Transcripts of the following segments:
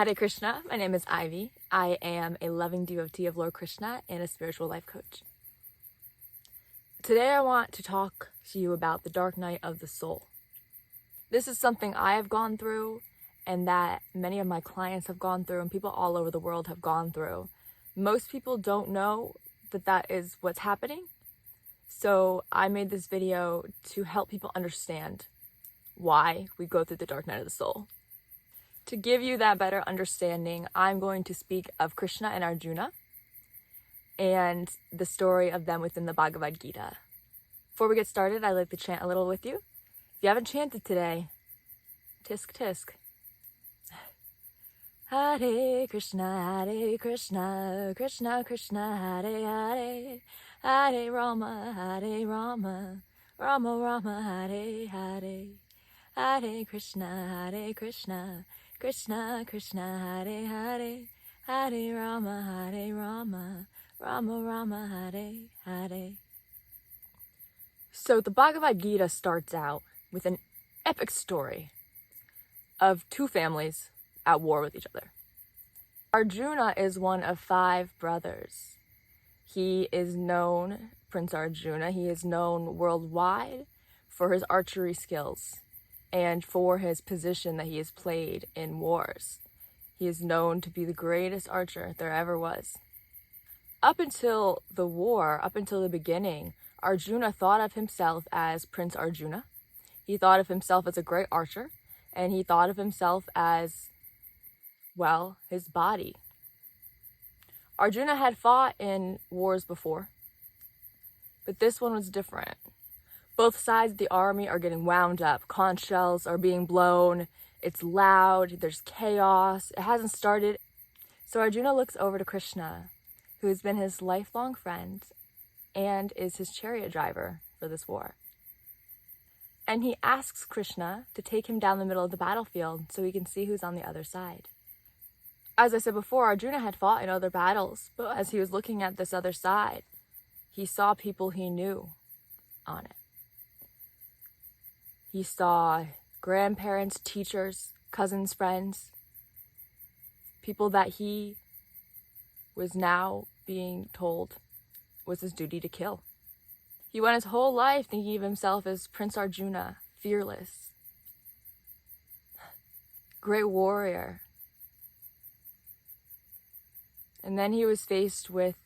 Hare Krishna, my name is Ivy. I am a loving devotee of Lord Krishna and a spiritual life coach. Today I want to talk to you about the dark night of the soul. This is something I have gone through and that many of my clients have gone through and people all over the world have gone through. Most people don't know that that is what's happening. So I made this video to help people understand why we go through the dark night of the soul. To give you that better understanding, I'm going to speak of Krishna and Arjuna and the story of them within the Bhagavad Gita. Before we get started, I'd like to chant a little with you. If you haven't chanted today, tisk tisk. Hare Krishna, Krishna Krishna, Hare, Hare Rama, Rama Rama, Hare, Hare Krishna, Krishna Krishna, Hare, Hare Rama, Rama Hare. So the Bhagavad Gita starts out with an epic story of two families at war with each other. Arjuna is one of 5 brothers. He is known, Prince Arjuna, he is known worldwide for his archery skills and for his position that he has played in wars. He is known to be the greatest archer there ever was. Up until the war, up until the beginning, Arjuna thought of himself as Prince Arjuna. He thought of himself as a great archer, and he thought of himself as, well, his body. Arjuna had fought in wars before, but this one was different. Both sides of the army are getting wound up. Conch shells are being blown. It's loud. There's chaos. It hasn't started. So Arjuna looks over to Krishna, who has been his lifelong friend and is his chariot driver for this war. And he asks Krishna to take him down the middle of the battlefield so he can see who's on the other side. As I said before, Arjuna had fought in other battles, but as he was looking at this other side, he saw people he knew on it. He saw grandparents, teachers, cousins, friends, people that he was now being told was his duty to kill. He went his whole life thinking of himself as Prince Arjuna, fearless, great warrior. And then he was faced with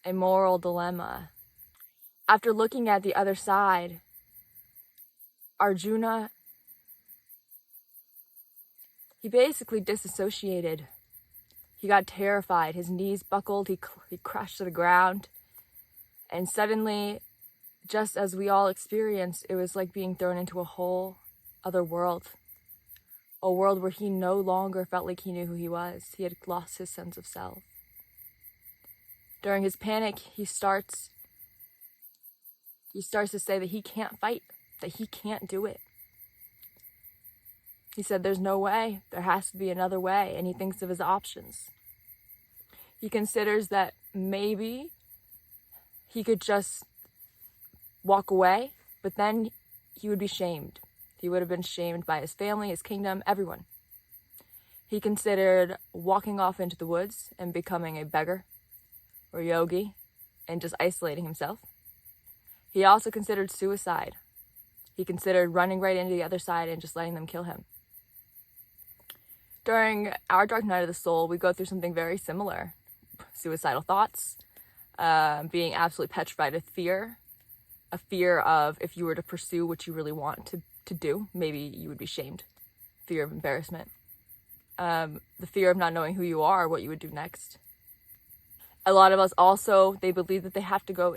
a moral dilemma. After looking at the other side, Arjuna, he basically disassociated. He got terrified. His knees buckled. He crashed to the ground. And suddenly, just as we all experienced, it was like being thrown into a whole other world. A world where he no longer felt like he knew who he was. He had lost his sense of self. During his panic, he starts to say that he can't fight, that he can't do it. He said there's no way, there has to be another way, and he thinks of his options. He considers that maybe he could just walk away, but then he would be shamed. He would have been shamed by his family, his kingdom, everyone. He considered walking off into the woods and becoming a beggar or yogi and just isolating himself. He also considered suicide. He considered running right into the other side and just letting them kill him. During our dark night of the soul, we go through something very similar. Suicidal thoughts, being absolutely petrified with fear, a fear of if you were to pursue what you really want to do, maybe you would be shamed, fear of embarrassment, the fear of not knowing who you are, what you would do next. A lot of us also, we believe that we have to go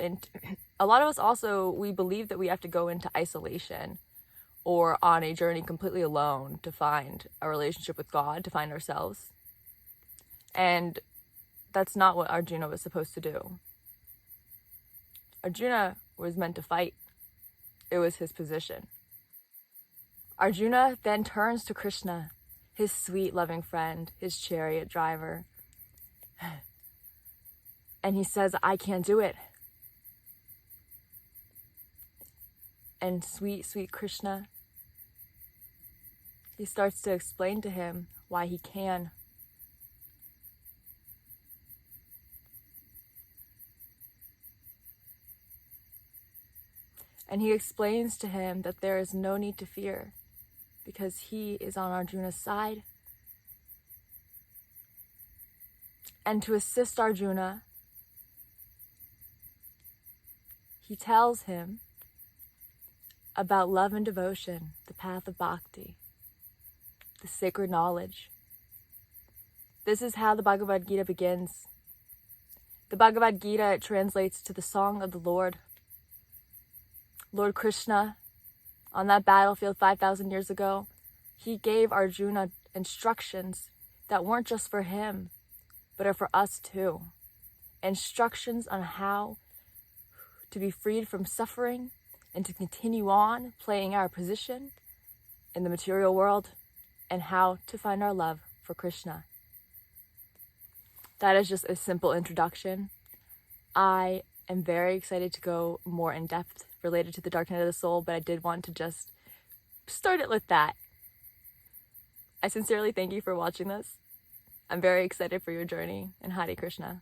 into isolation or on a journey completely alone to find a relationship with God, to find ourselves. And that's not what Arjuna was supposed to do. Arjuna was meant to fight. It was his position. Arjuna then turns to Krishna, his sweet, loving friend, his chariot driver. And he says, I can't do it. And sweet, sweet Krishna, he starts to explain to him why he can. And he explains to him that there is no need to fear because he is on Arjuna's side. And to assist Arjuna, he tells him about love and devotion, the path of bhakti, the sacred knowledge. This is how the Bhagavad Gita begins. The Bhagavad Gita translates to the song of the Lord. Lord Krishna, on that battlefield 5,000 years ago, he gave Arjuna instructions that weren't just for him, but are for us too. Instructions on how to be freed from suffering and to continue on playing our position in the material world, and how to find our love for Krishna. That is just a simple introduction. I am very excited to go more in depth related to the dark night of the soul, but I did want to just start it with that. I sincerely thank you for watching this. I'm very excited for your journey, and Hare Krishna.